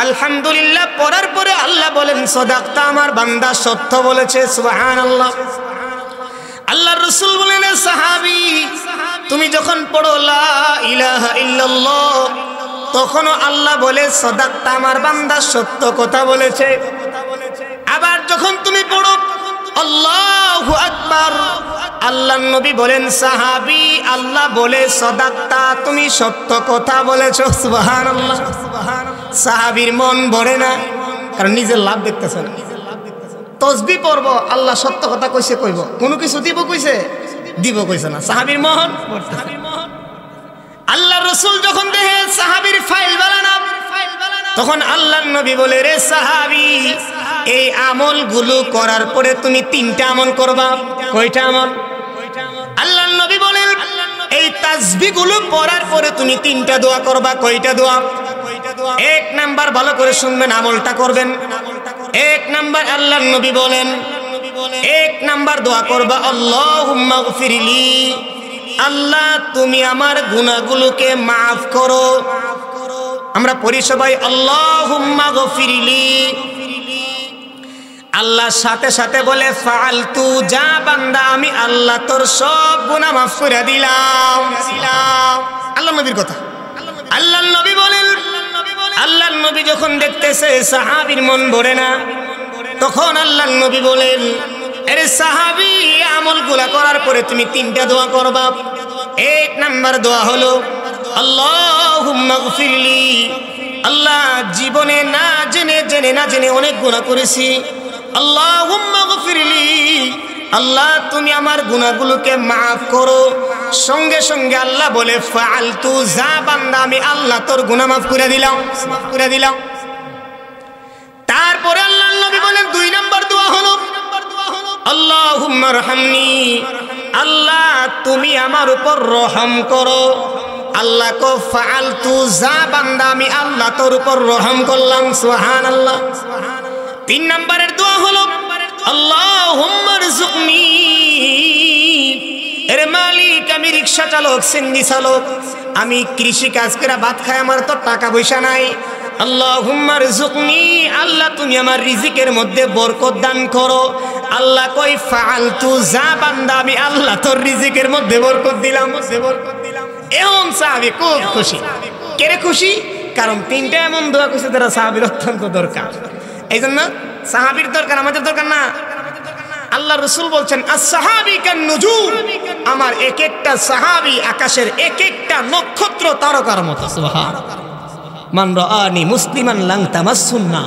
আলহামদুলিল্লাহ পড়ার পরে আল্লাহ বলেন সাদাকতা, আমার বান্দা সত্য বলেছে। সুবহানাল্লাহ। আল্লাহর রাসূল বলেন সাহাবী তুমি যখন পড়ো লা ইলাহা ইল্লাল্লাহ, তখনও আল্লাহ বলে সাদাকতা, আমার বান্দা সত্য কথা বলেছে। আবার যখন তুমি পড়ো আল্লাহু আকবার, আল্লাহর নবী বলেন সাহাবী আল্লাহ বলে সাদাকতা, তুমি সত্য কথা বলেছো। সুবহানাল্লাহ। সাহাবীর মন ভরে না, কারণ নিজের লাভ দেখতেছে না। তসবিহ পড়ব, আল্লাহ সত্য কথা কইছে, কইব কোনো কিছু দিব কইছে, দিব কইছে না। সাহাবীর মন ভরতেছে। আল্লাহর রাসূল যখন দেখে সাহাবীর ফাইল বানানা, তখন আল্লাহর নবী বলে রে সাহাবী এই আমলগুলো করার পরে তুমি তিনটা আমল করবা। কয়টা আমল? আল্লাহর নবী বলেন এই তাসবিহগুলো পড়ার পরে তুমি তিনটা দোয়া করবা। কয়টা দোয়া? এক নাম্বার, ভালো করে শুনবেন, আমলটা করবেন। এক নাম্বার আল্লাহর নবী বলেন, এক নাম্বার দোয়া করবা আল্লাহুম্মা গফিরলি, আল্লাহ তুমি আমার গুনাহগুলোকে মাফ করো। আমরা পড়ি সবাই আল্লাহুম্মা গফিরলি, আল্লাহ সাথে সাথে বলে ফাআলতু, যা বান্দা আমি আল্লাহ তোর সব গুনাহ মাফ করে দিলাম। আল্লাহর নবীর কথা। আল্লাহর নবী বলেন, আল্লাহর নবী যখন দেখতেছে সাহাবীর মন ভরে না, তখন আল্লাহর নবী বলেন আরে সাহাবী আমলগুলা করার পরে তুমি তিনটা দোয়া করবা। এক নাম্বার দোয়া হলো আল্লাহুম্মা গফিরলি, আল্লাহ জীবনে না জেনে অনেক গুনাহ করেছি, আল্লাহুম্মা গফিরলি, আল্লাহ তুমি আমার গুনাহগুলোকে মাফ করো। সঙ্গে সঙ্গে আল্লাহ বলে ফাআলতু, যা বান্দা আমি আল্লাহ তোর গুনাহ মাফ করে দিলাম। তারপরে আল্লাহর নবী বলেন দুই নাম্বার দোয়া হলো আল্লাহুম্মা আরহামনি, আল্লাহ তুমি আমার উপর রহম করো। আল্লাহ কো ফাআলতু, যা বান্দা আমি আল্লাহ তোর উপর রহম করলাম। সুবহানাল্লাহ। তিন নাম্বারের দোয়া হলো আল্লাহুম্মা রযুকনি, এর মালিক আমি রিকশা চালক, সিন্দি চালক, আমি কৃষি কাজ করে ভাত খাই, আমার তো টাকা পয়সা নাই। আল্লাহুম্মা রযুকনি, আল্লাহ তুমি আমার রিজিকের মধ্যে বরকত দান করো। আল্লাহ কই ফাআলতু, যা বান্দা আমি আল্লাহ তোর রিজিকের মধ্যে বরকত দিলাম। এমন সাহাবী খুব খুশি। কেরে খুশি? কারণ তিনটা এমন দোয়া কইছে যারা সাহাবীর অত্যন্ত দরকার। এই জন্য সাহাবীর দরকার, আমাদের দরকার না। আল্লাহ রাসূল বলছেন as-সাহাবী কান নুজুম, আমার এক একটা সাহাবী আকাশের এক একটা নক্ষত্র তারকার মতো। সুবহানাল্লাহ। মান রাআনি মুসলিমান লাং তামাসসুন্না,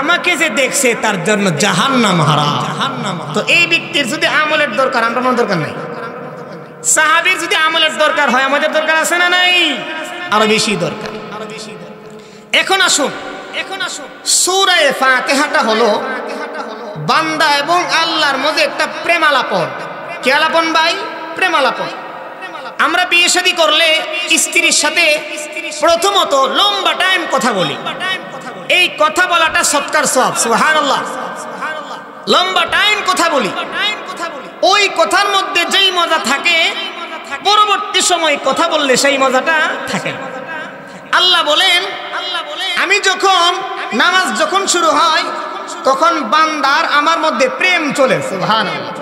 আমাকে যে দেখছে তার জন্য জাহান্নাম হারাম। তো এই ব্যক্তির যদি আমলের দরকার, আমরা কোনো দরকার নাই। সাহাবীর যদি আমলের দরকার হয়, আমাদের দরকার আছে না নাই? আরো বেশি দরকার। এখন আসুন সূরা ফাতিহাটা হলো বান্দা এবং আল্লাহর মধ্যে একটা প্রেমালাপন। কি আলাপন ভাই? প্রেমালাপন। আমরা বিয়ে শাদী করলে স্ত্রীর সাথে প্রথমত লম্বা টাইম কথা বলি, এই কথা বলাটা সৎকার সওয়াব। সুবহানাল্লাহ। লম্বা টাইম কথা বলি, ওই কথার মধ্যে যেই মজা থাকে পরবর্তী সময় কথা বললে সেই মজাটা থাকে। আল্লাহ বলেন আমি যখন নামাজ যখন শুরু হয় তখন বান্দার আমার মধ্যে প্রেম চলে। সুবহানাল্লাহ।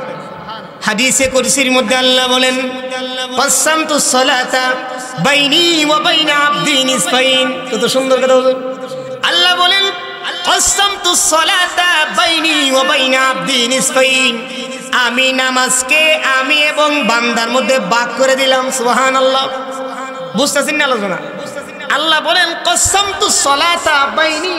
হাদিসে কুরসির মধ্যে আল্লাহ বলেন কাসামতুস সালাতা বাইনি ওয়া বাইনা আবদি নিসফাইন। কত সুন্দর কথা হুজুর। আল্লাহ বলেন কসসামতুস সালাতা বাইনি ওয়া বাইনা আবদি নিসফাইন, আমি নামাজকে আমি এবং বান্দার মধ্যে ভাগ করে দিলাম। সুবহানাল্লাহ। বুঝতেছেন না আলোচনা? আল্লাহ বলেন কসসামতুস সালাতা বাইনি,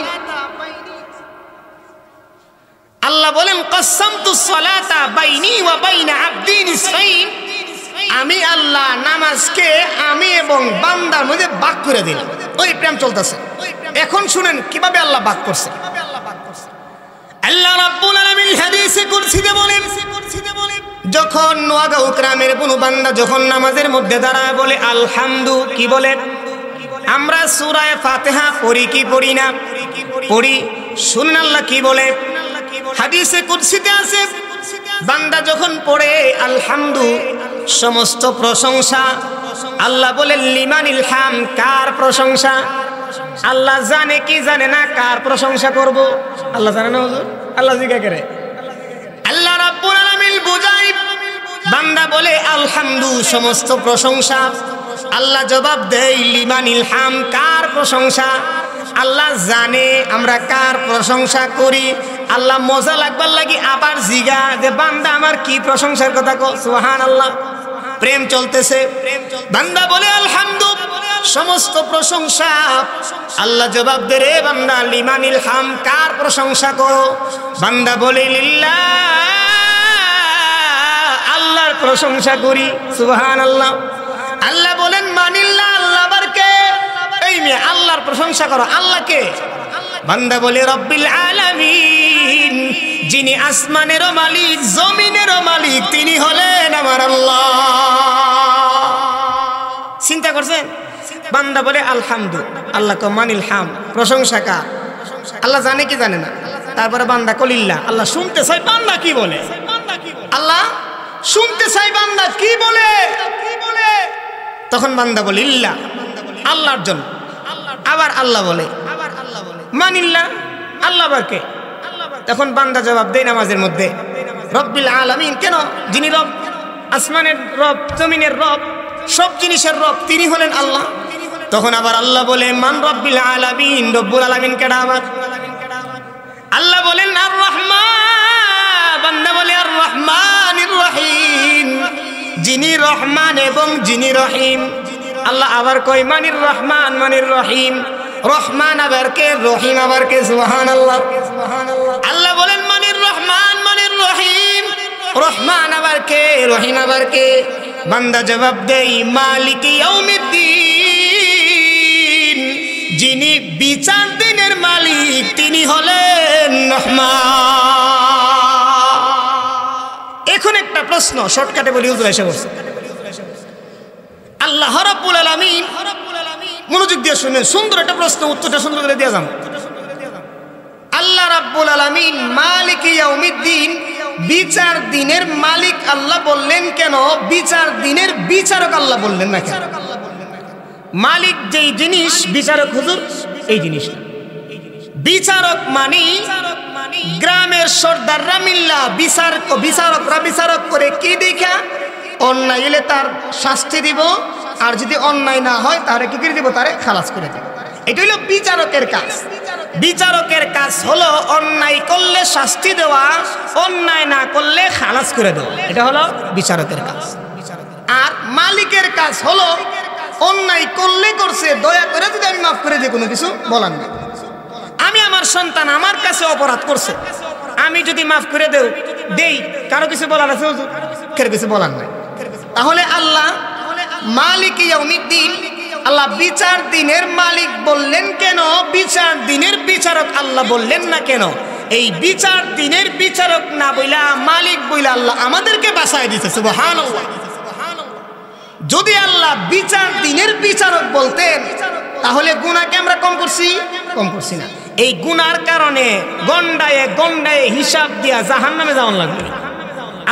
আল্লাহ বলেন কসসামতুস সালাতা বাইনি ওয়া বাইনা আবদি নিসফাইন, আমি আল্লাহ নামাজকে আমি এবং বান্দার মধ্যে ভাগ করে দিলাম। ওই প্রেম চলতেছে। এখন শুনেন কিভাবে আল্লাহ ভাগ করছে। আল্লাহ রাব্বুল আলামিন হাদিসে কুরসিতে বলেন, যখন নোয়াগাঁও গ্রামের কোনো বান্দা যখন নামাজের মধ্যে দাঁড়ায় বলে আলহামদু, কি বলে? আমরা সূরা ফাতিহা পড়ি কি পড়ি না? পড়ি। শুনুন আল্লাহ কি বলে। হাদিসে কুরসিতে আছে, বান্দা যখন পড়ে আলহামদু, সমস্ত প্রশংসা আল্লাহ বলেন লিমানিল হাম, কার প্রশংসা? আল্লাহ জানে কি জানে না কার প্রশংসা করব? আল্লাহ জানে না হুজুর? আল্লাহ জিজ্ঞাসা করে। আল্লাহ রাব্বুল আলামিন বুঝাই, বান্দা বলে আলহামদু, সমস্ত প্রশংসা। আল্লাহ জবাব দেয় লিমানিল হাম, কার প্রশংসা? আল্লাহ জানে আমরা কার প্রশংসা করি। আল্লাহ মজা লাগবার লাগি আবার জিগা যে বান্দা আমার কি প্রশংসার কথা কো। সুবহানাল্লাহ। প্রেম চলতেছে। বান্দা বলে আলহামদু, সমস্ত প্রশংসা। আল্লাহ জবাব দে রে বান্দা লিমানিল হাম, কার প্রশংসা করো? বান্দা বলে লিল্লাহ, আল্লাহর প্রশংসা করি। সুবহানাল্লাহ। আল্লাহ বলেন মানিল্লাহ, আল্লাহ আবার কে? এই মেয়ে আল্লাহর প্রশংসা করো। আল্লাহ কে? বান্দা বলে রব্বিল আলামিন, যিনি আসমানেরও মালিক জমিনেরও মালিক, তিনি হলেন আমার আল্লাহ। চিন্তা করছেন? বান্দা বলে আলহামদু, আল্লাহ কো মানিল হাম, প্রশংসা কার? আল্লাহ জানে কি জানে না? তারপরে বান্দা কলিল্লাহ, আল্লাহ শুনতে চাই বান্দা কি বলে। আল্লাহ শুনতে চাই বান্দা কি বলে। তখন বান্দা বলে ইল্লাহ, আল্লাহর জন্য। আবার আল্লাহ বলে মানিল্লাহ, আল্লাহ আবার কে? তখন বান্দা জবাব দেয় নামাজের মধ্যে রব্বিল আলামিন, কেন? যিনি রব, আসমানের রব জমিনের রব, সব জিনিসের রব, তিনি হলেন আল্লাহ। তখন আবার আল্লাহ বলে মান রব্বিল আলামিন, রব্বুল আলামিন কেডা আমার? আল্লাহ বলেন আর রহমান, বান্দা বলে আর রহমানির রহিম, যিনি রহমান এবং যিনি রহিম। আল্লাহ আবার কয় মানির রহমান মানির রহিম, রহমান আবার কে, রহিম আবার কে? সুবহানাল্লাহ। আল্লাহ বলেন মানির রহমান মানির রহিম, রহমান আবার কে, রহিম আবার কে? বান্দা জবাব দেই মালিক ইয়াউমিদ্দিন, যিনি বিচার দিনের মালিক, তিনি হলেন রহমান। এখন একটা প্রশ্ন শর্টকাটে বলি, হুজুর এসে বলছে আল্লাহ রাব্বুল আলামিন, মনোযোগ দিয়ে শুনেন, সুন্দর একটা প্রশ্ন, উত্তরটা সুন্দর করে দিয়ে যান। আল্লাহ রাব্বুল আলামিন মালিক ইয়াউমিদ্দিন, বিচার দিনের মালিক আল্লাহ বললেন কেন? বিচার দিনের বিচারক আল্লাহ বললেন না কেন? মালিক যেই জিনিস, বিচারক হুজুর এই জিনিসটা। বিচারক মানি গ্রামের সর্দাররা মিল্লা বিচারকরা বিচারক করে কি দেখা? অন্যায় হলে তার শাস্তি দিব, আর যদি অন্যায় না হয় তাহলে কি করে দিব? তারে খালাস করে দিব। এটা হলো বিচারকের কাজ। বিচারকের কাজ হলো অন্যায় করলে শাস্তি দেওয়া, অন্যায় না করলে খালাস করে দেওয়া। এটা হলো বিচারকের কাজ। আর মালিকের কাজ হলো অন্যায় করলে করছে, দয়া করে যদি আমি মাফ করে দিই, কোনো কিছু বলার নেই। আমি আমার সন্তান আমার কাছে অপরাধ করছে, আমি যদি মাফ করে দেই, কারো কিছু বলার আছে হুজুর? কারো কিছু বলার নাই। তাহলে আল্লাহ মালিক ইয়াউমিদ্দিন, আল্লাহ বিচার দিনের মালিক বললেন কেন? বিচার দিনের বিচারক আল্লাহ বললেন না কেন? এই বিচার দিনের বিচারক না বইলা মালিক বইলা আল্লাহ আমাদেরকে বাঁচায় দিয়েছে। সুবহানাল্লাহ। যদি আল্লাহ বিচার দিনের বিচারক বলতেন তাহলে গুনাহকে আমরা কম করছি না। এই গুনার কারণে গন্ডায়ে গন্ডায়ে হিসাব দিয়া জাহান্নামে যাওয়ার লাগবে।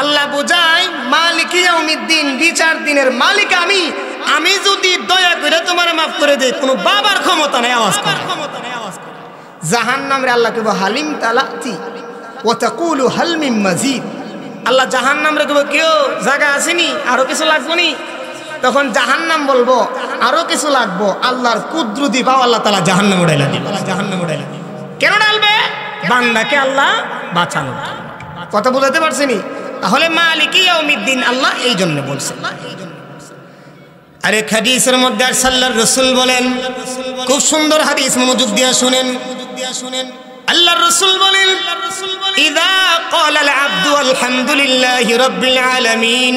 আল্লাহ বুঝায় মালিক ইয়াউমিদ্দিন, বিচার দিনের মালিক আমি যদি দয়া করে তোমার মাফ করে দেই, কোনো বাবার ক্ষমতা নেই আওয়াজ করে। জাহান্নামে আল্লাহ কইব হালিম তালাতি ওয়া তাকুলু হাল মিন মাজিদ। আল্লাহ জাহান্নামে কইব কেউ জায়গা আসেনি, আরো কিছু লাগবে নি? তখন জাহান্নাম বলবো আরো কিছু লাগবো। আল্লাহর কুদরতি পাও আল্লাহ তাআলা জাহান্নামে উড়াইলা দিবেন। কেন ডালবে? বান্দাকে আল্লাহ বাঁচানো। কথা বুঝাতে পারছিনি? তাহলে মালিকি ইয়াউমিদ্দিন আল্লাহ এই জন্য বলছেন। আরে হাদিসের মধ্যে আল্লাহর রাসূল বলেন, খুব সুন্দর হাদিস, মনোযোগ দিয়ে শুনেন। আল্লাহর রাসূল বলেন, ইযা ক্বালাল আবদু আলহামদুলিল্লাহি রাব্বিল আলামিন,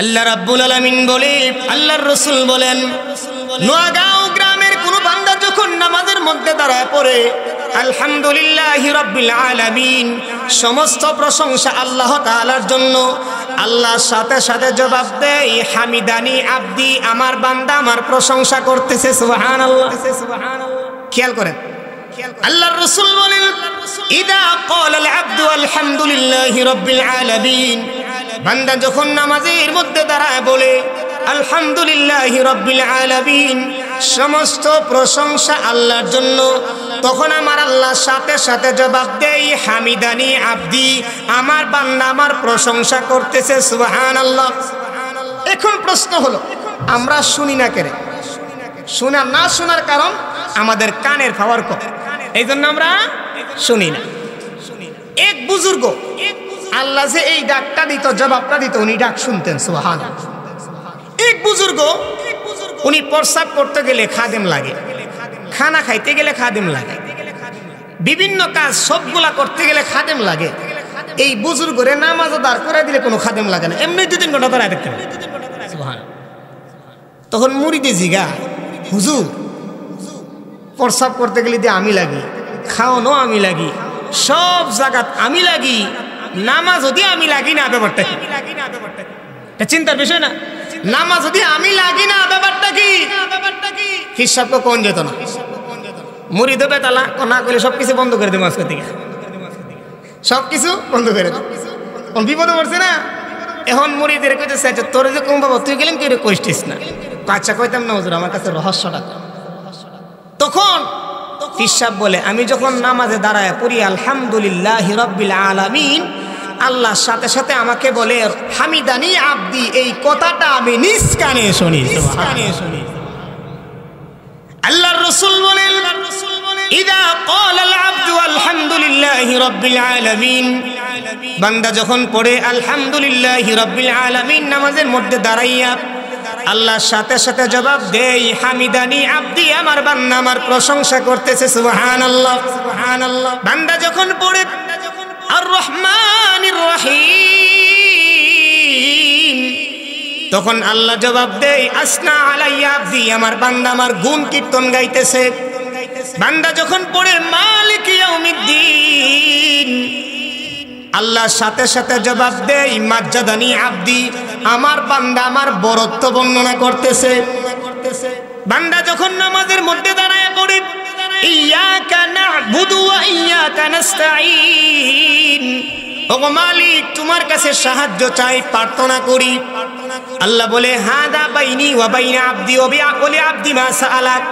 আল্লাহ রাব্বুল আলামিন বলে, আল্লাহর রাসূল বলেন, নোয়াগাঁও গ্রামের কোন বান্দা যখন নামাজের মধ্যে দাঁড়ায় পড়ে আলহামদুলিল্লাহি রাব্বিল আলামিন, সমস্ত প্রশংসা আল্লাহ তাআলার জন্য, আল্লাহ সাথে সাথে জবাব দেয়, হামিদানি আব্দি, আমার বান্দা আমার প্রশংসা করতেছে, সুবহানাল্লাহ। খেয়াল করেন, আল্লাহর রাসূল বলেন, ইযা ক্বালাল আবদু আলহামদুলিল্লাহি রাব্বিল আলামিন, বান্দা যখন নামাজের মধ্যে দাঁড়ায় বলে আলহামদুলিল্লাহি রাব্বিল আলামিন, সমস্ত প্রশংসা আল্লাহর জন্য, তখন আমার আল্লাহ সাথে সাথে জবাব দেয়, হামিদানি আব্দি, আমার বান্দা আমার প্রশংসা করতেছে, সুবহানাল্লাহ। এখন প্রশ্ন হলো, আমরা শুনি না কেন? শোনা না শোনার কারণ আমাদের কানের পাওয়ার কম, এই জন্য আমরা শুনি না। এক বুজুর্গ আল্লাহ যে এই ডাকটা দিত, জবাবটা দিত, উনি ডাক শুনতেন, সুবহানাল্লাহ। এক বুজুর্গ, উনি প্রস্রাব করতে গেলে খাদেম লাগে, খানা খাইতে গেলে খাদেম লাগে, বিভিন্ন কাজ সবগুলা করতে গেলে খাদেম লাগে। এই বুজুর্গরে নামাজ দাঁড় করে দিলে কোনো খাদেম লাগে না, এমনি 2-3 ঘন্টা দাঁড়ায় থাকতে হবে। তখন মুরিদে জিগা, হুজুর প্রস্রাব করতে গেলে দিয়ে আমি লাগি, খাওয়ানো আমি লাগি, সব জায়গাত আমি লাগি, নামাজ যদি আমি লাগি না, ব্যাপারটা কি? চিন্তার বিষয় না? নামাজ যদি আমি লাগি না, ব্যাপারটা কি? হিসাব তো কোন যেত না, মুরিদ বেতালা না করলে সবকিছু বন্ধ করে দেবো আজকে থেকে, সবকিছু বন্ধ করে দেবো। বিপদে পড়ছে না? এখন মুরিদের কইতেছে, আচ্ছা তোর যে কম বাবা তুই গেলেন কি কইটিস না? আচ্ছা কইতাম না হুজুর, আমার কাছে রহস্যটা। তখন হিসাব বলে, আমি যখন নামাজে দাঁড়ায় পড়ি আলহামদুলিল্লাহি রাব্বিল আলামিন, আল্লাহ সাথে সাথে আমাকে বলে হামিদানি আব্দি, এই কথাটা আমি নিজ কানে শুনি। আল্লাহর রাসূল বলেন, ইযা ক্বালাল আবদু আলহামদুলিল্লাহি রাব্বিল আলামিন, বান্দা যখন পড়ে আলহামদুলিল্লাহি রাব্বিল আলামিন নামাজের মধ্যে দাঁড়াইয়া, আল্লাহর সাথে সাথে জবাব দেয়, হামিদানি আব্দি, আমার বান্দা আমার প্রশংসা করতেছে, সুবহানাল্লাহ, সুবহানাল্লাহ। বান্দা যখন পড়ে আর রহমানির রহিম, তখন আল্লাহ জবাব দেয়, আসনা আলাইয়া আব্দি, আমার বান্দা আমার গুণ কীর্তন গাইতেছে। বান্দা যখন পড়ে মালিক ইয়াউমিদ্দিন, আল্লাহর সাথে সাথে জবাব দেয়, মাজ্জাদানি আব্দি, আমার বান্দা আমার বরত্ব বর্ণনা করতেছে। বান্দা যখন নামাজের মধ্যে দাঁড়ায় পড়ে ইয়াকা না'বুদু ওয়া ইয়াকা নাস্তাঈন, ওগো মালিক তোমার কাছে সাহায্য চাই, প্রার্থনা করি। আল্লাহ বলে, হাদা বাইনি ওয়া বাইনা আব্দি ওয়া বিআলি আব্দি মা সাআলাক,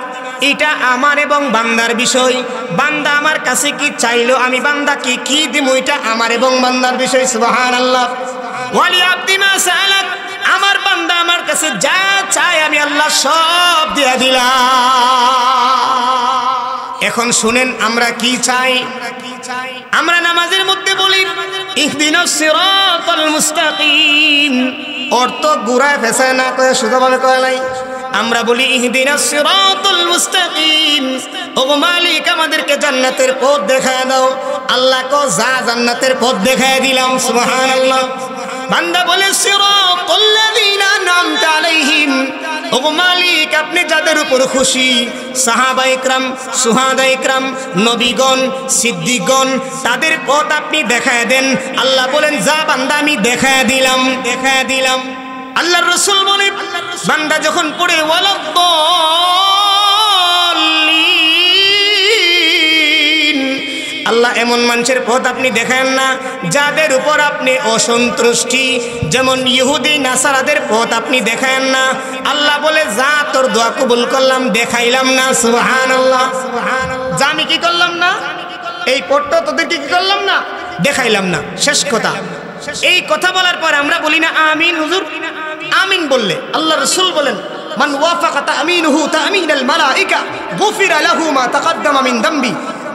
এটা আমার এবং বান্দার বিষয়। বান্দা আমার কাছে কি চাইলো, আমি বান্দাকে কি দিব, এটা আমার এবং বান্দার বিষয়, সুবহানাল্লাহ। ওয়ালি আব্দি মা সাআলাক, আমার বান্দা আমার কাছে যা চায় আমি আল্লাহ সব দিয়ে দিলাম। এখন শুনেন আমরা কি চাই? আমরা নামাজের মধ্যে বলি ইহদিনাস সিরাতাল মুস্তাকিম, অর্থ গুড়ায় ফেসায় না কয়ে শুধুভাবে কয় নাই, আমরা বলি ইহদিনাস সিরাতাল মুস্তাকিম, ওগো মালিক আমাদেরকে জান্নাতের পথ দেখায় দাও। আল্লাহ কো যা জান্নাতের পথ দেখায় দিলাম, সুবহানাল্লাহ। বান্দা বলে সিরাতাল্লাযীনা আন'আমতা আলাইহিম, ওগো মালিক আপনি যাদের উপর খুশি, সাহাবা ইকরাম, সুহাদা ইকরাম, নবীগণ, সিদ্দিকগণ, তাদের পথ আপনি দেখায় দেন। আল্লাহ বলেন, যা বান্দা আমি দেখায় দিলাম, দেখায় দিলাম। আল্লাহর রাসূল বলে, বান্দা যখন পড়ে ওয়ালাদ-দাল্লিন, আল্লাহ এমন মানুষের পথ আপনি দেখান না যাদের উপর আপনি অসন্তুষ্টি, যেমন ইহুদি নাসারাদের পথ আপনি দেখান না। আল্লাহ বলে, যা তোর দোয়া কবুল করলাম, দেখাইলাম না, সুবহানাল্লাহ, সুবহানাল্লাহ। যা আমি কি করলাম না, এই পথটা তোদেরকে কি করলাম না, দেখাইলাম না। শেষ কথা। এই কথা বলার পর আমরা বলি না আমিন হুজুর? আমিন বললে আল্লাহ রাসূল বলেন, মান ওয়াফাকা তামিনুহু তামিনাল মালাইকা গুফিরা লাহু মা তাকদ্দামা মিন দামবি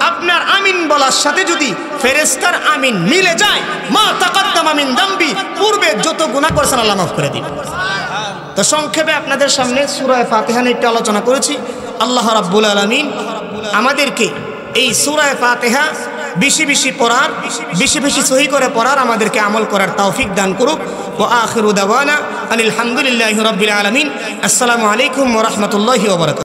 আপনার আমিন বলার সাথে যদি ফেরেশতার আমিন মিলে যায়, মা তাকাদ্দামা মিন যামবি, পূর্বে যত গুনাহ করেছেন আল্লাহ মাফ করে দিবেন। তো সংক্ষেপে আপনাদের সামনে সূরা ফাতিহা নিয়ে একটু আলোচনা করেছি। আল্লাহ রাব্বুল আলামিন আমাদেরকে এই সূরা ফাতিহা বেশি বেশি পড়ার, বেশি বেশি সহি করে পড়ার, আমাদেরকে আমল করার তৌফিক দান করুক। ওয়া আখিরু দাওয়ানা আলহামদুলিল্লাহি রাব্বিল আলামিন। আসসালামু আলাইকুম ওয়া রাহমাতুল্লাহি ওয়া বারাকাতুহু।